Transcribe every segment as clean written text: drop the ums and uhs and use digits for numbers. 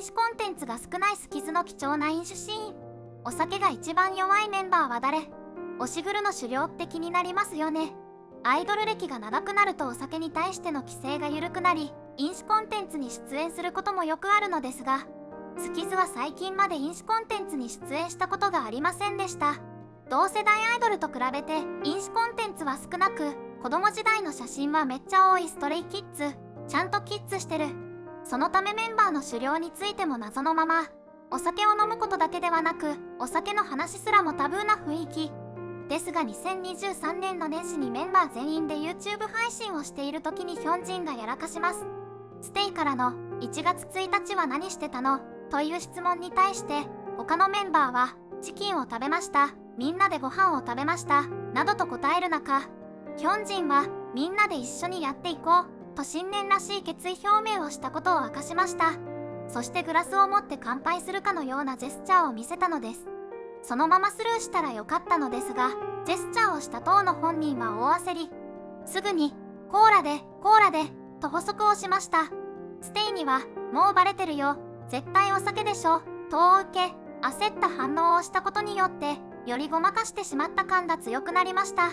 酒コンテンツが少ないスキズの貴重な飲酒シーン。お酒が一番弱いメンバーは誰？推しグルの狩猟って気になりますよね。アイドル歴が長くなるとお酒に対しての規制が緩くなり、飲酒コンテンツに出演することもよくあるのですが、スキズは最近まで飲酒コンテンツに出演したことがありませんでした。同世代アイドルと比べて飲酒コンテンツは少なく、子供時代の写真はめっちゃ多いストレイキッズ。ちゃんとキッズしてる。そのためメンバーの狩猟についても謎のまま、お酒を飲むことだけではなく、お酒の話すらもタブーな雰囲気。ですが2023年の年始にメンバー全員で YouTube 配信をしている時にヒョンジンがやらかします。ステイからの1月1日は何してたの？という質問に対して、他のメンバーはチキンを食べました、みんなでご飯を食べました、などと答える中、ヒョンジンはみんなで一緒にやっていこうと新年らしい決意表明をしたことを明かしました。そしてグラスを持って乾杯するかのようなジェスチャーを見せたのです。そのままスルーしたらよかったのですが、ジェスチャーをした当の本人は大焦り。すぐにコーラでと補足をしました。ステイにはもうバレてるよ、絶対お酒でしょと受け、焦った反応をしたことによってよりごまかしてしまった感が強くなりました。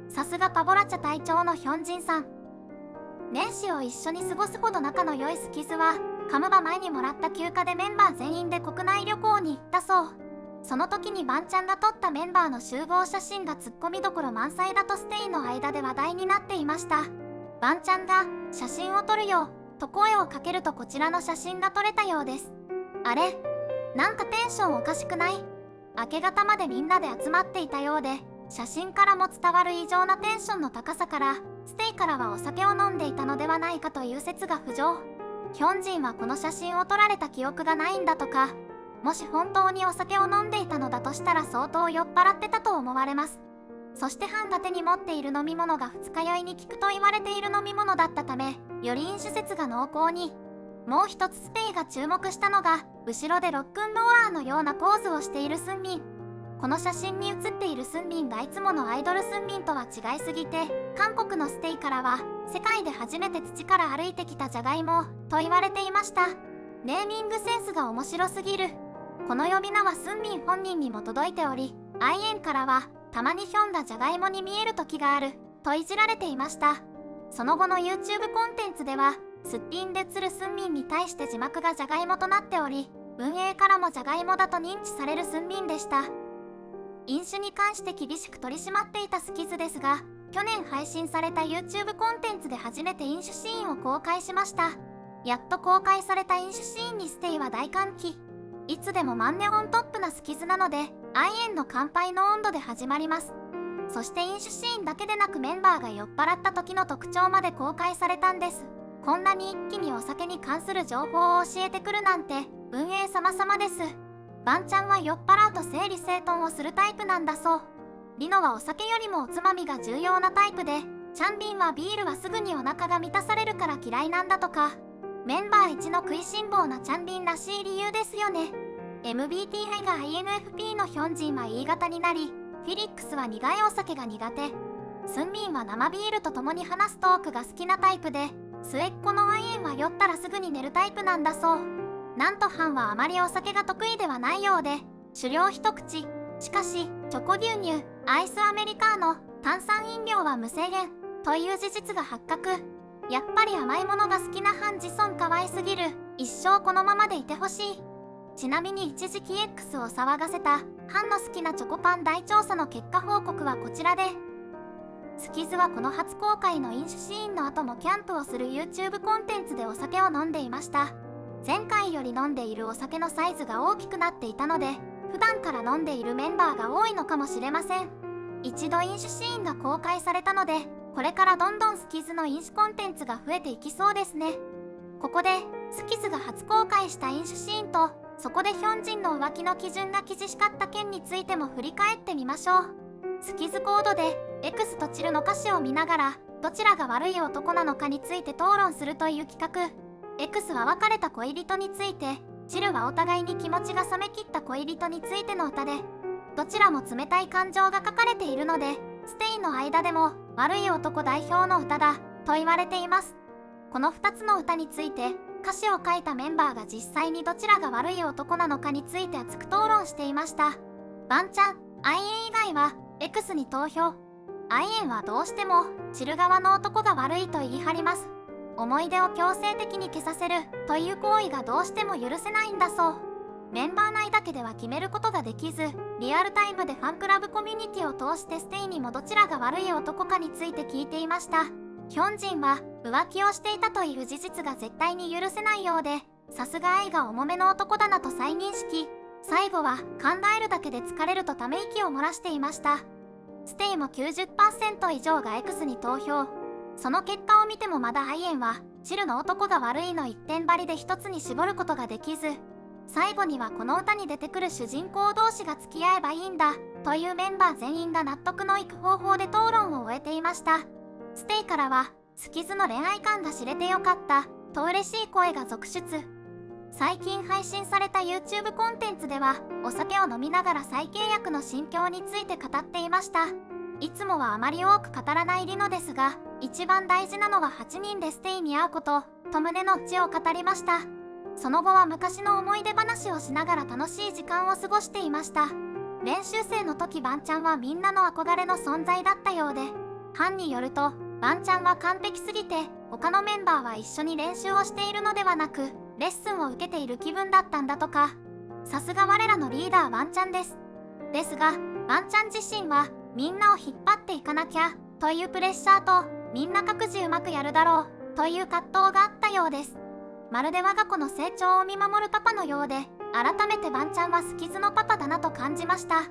さすがパボラチャ隊長のヒョンジンさん。年始を一緒に過ごすほど仲の良いスキズは、カムバ前にもらった休暇でメンバー全員で国内旅行に行ったそう。その時にバンちゃんが撮ったメンバーの集合写真がツッコミどころ満載だとステイの間で話題になっていました。バンちゃんが写真を撮るよと声をかけるとこちらの写真が撮れたようです。あれ？なんかテンションおかしくない？明け方までみんなで集まっていたようで、写真からも伝わる異常なテンションの高さから、ステイからはお酒を飲んでいたのではないかという説が浮上。ヒョンジンはこの写真を撮られた記憶がないんだとか、もし本当にお酒を飲んでいたのだとしたら相当酔っ払ってたと思われます。そしてハンが手に持っている飲み物が二日酔いに効くと言われている飲み物だったため、より飲酒説が濃厚に。もう一つステイが注目したのが、後ろでロックンローラーのようなポーズをしているスンミン。この写真に写っているスンミンがいつものアイドルスンミンとは違いすぎて、韓国のステイからは世界で初めて土から歩いてきたジャガイモと言われていました。ネーミングセンスが面白すぎる。この呼び名はスンミン本人にも届いており、アイエンからはたまにヒョンがジャガイモに見える時があるといじられていました。その後の YouTube コンテンツでは、すっぴんで映るスンミンに対して字幕がジャガイモとなっており、運営からもジャガイモだと認知されるスンミンでした。飲酒に関して厳しく取り締まっていたスキズですが、去年配信された YouTube コンテンツで初めて飲酒シーンを公開しました。やっと公開された飲酒シーンにステイは大歓喜。いつでもマンネオントップなスキズなので、アイエンの乾杯の温度で始まります。そして飲酒シーンだけでなくメンバーが酔っ払った時の特徴まで公開されたんです。こんなに一気にお酒に関する情報を教えてくるなんて、運営様々です。バンちゃんは酔っ払うと整理整頓をするタイプなんだそう。リノはお酒よりもおつまみが重要なタイプで、チャンビンはビールはすぐにお腹が満たされるから嫌いなんだとか。メンバー一の食いしん坊なチャンビンらしい理由ですよね。MBTI が INFP のヒョンジンは E 型になり、フィリックスは苦いお酒が苦手。スンミンは生ビールと共に話すトークが好きなタイプで、末っ子のアイエンは酔ったらすぐに寝るタイプなんだそう。なんとハンはあまりお酒が得意ではないようで、酒量一口。しかし、チョコ牛乳、アイスアメリカーノ、炭酸飲料は無制限という事実が発覚。やっぱり甘いものが好きなハンジソン可愛すぎる。一生このままでいてほしい。ちなみに一時期 X を騒がせたハンの好きなチョコパン大調査の結果報告はこちらで、スキズはこの初公開の飲酒シーンの後もキャンプをする YouTube コンテンツでお酒を飲んでいました。前回より飲んでいるお酒のサイズが大きくなっていたので、普段から飲んでいるメンバーが多いのかもしれません。一度飲酒シーンが公開されたので、これからどんどんスキズの飲酒コンテンツが増えていきそうですね。ここでスキズが初公開した飲酒シーンと、そこでヒョンジンの浮気の基準が厳しかった件についても振り返ってみましょう。スキズコードで X とチルの歌詞を見ながら、どちらが悪い男なのかについて討論するという企画。X は別れた恋人について、チルはお互いに気持ちが冷めきった恋人についての歌で、どちらも冷たい感情が書かれているので、ステイの間でも悪い男代表の歌だと言われています。この2つの歌について歌詞を書いたメンバーが実際にどちらが悪い男なのかについて熱く討論していました。バンちゃん、アイエン以外は X に投票。アイエンはどうしてもチル側の男が悪いと言い張ります。思い出を強制的に消させるという行為がどうしても許せないんだそう。メンバー内だけでは決めることができず、リアルタイムでファンクラブコミュニティを通してステイにもどちらが悪い男かについて聞いていました。ヒョンジンは浮気をしていたという事実が絶対に許せないようで、さすが愛が重めの男だなと再認識。最後は考えるだけで疲れるとため息を漏らしていました。ステイも 90% 以上が X に投票。その結果を見てもまだアイエンはチルの男が悪いの一点張りで一つに絞ることができず、最後にはこの歌に出てくる主人公同士が付き合えばいいんだというメンバー全員が納得のいく方法で討論を終えていました。ステイからはスキズの恋愛観が知れてよかったと嬉しい声が続出。最近配信された YouTube コンテンツではお酒を飲みながら再契約の心境について語っていました。いつもはあまり多く語らないリノですが、一番大事なのは8人でステイに会うことと胸の内を語りました。その後は昔の思い出話をしながら楽しい時間を過ごしていました。練習生の時バンちゃんはみんなの憧れの存在だったようで、ファンによるとバンちゃんは完璧すぎて他のメンバーは一緒に練習をしているのではなくレッスンを受けている気分だったんだとか。さすが我らのリーダーバンちゃんです。ですがバンちゃん自身はみんなを引っ張っていかなきゃというプレッシャーと、みんな各自うまくやるだろうという葛藤があったようです。まるで我が子の成長を見守るパパのようで、改めてバンちゃんはスキズのパパだなと感じました。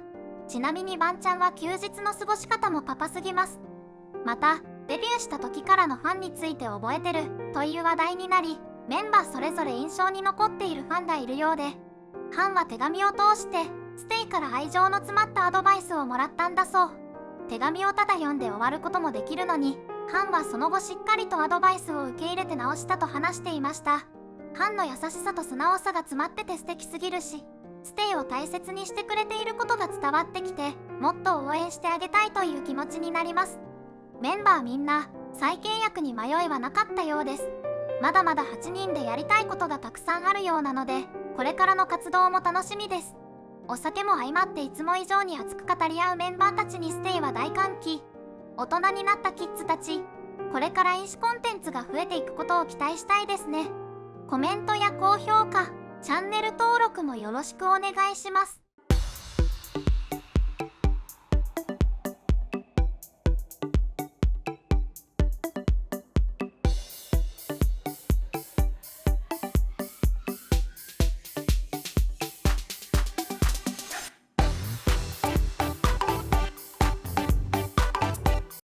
ちなみにバンちゃんは休日の過ごし方もパパすぎます。またデビューした時からのファンについて覚えてるという話題になり、メンバーそれぞれ印象に残っているファンがいるようで、ファンは手紙を通してステイから愛情の詰まったアドバイスをもらったんだそう。手紙をただ読んで終わることもできるのに、ファンはその後しっかりとアドバイスを受け入れて直したと話していました。ファンの優しさと素直さが詰まってて素敵すぎるし、ステイを大切にしてくれていることが伝わってきて、もっと応援してあげたいという気持ちになります。メンバーみんな再契約に迷いはなかったようです。まだまだ8人でやりたいことがたくさんあるようなので、これからの活動も楽しみです。お酒も相まっていつも以上に熱く語り合うメンバーたちにステイは大歓喜。大人になったキッズたち、これから飲酒コンテンツが増えていくことを期待したいですね。コメントや高評価、チャンネル登録もよろしくお願いします。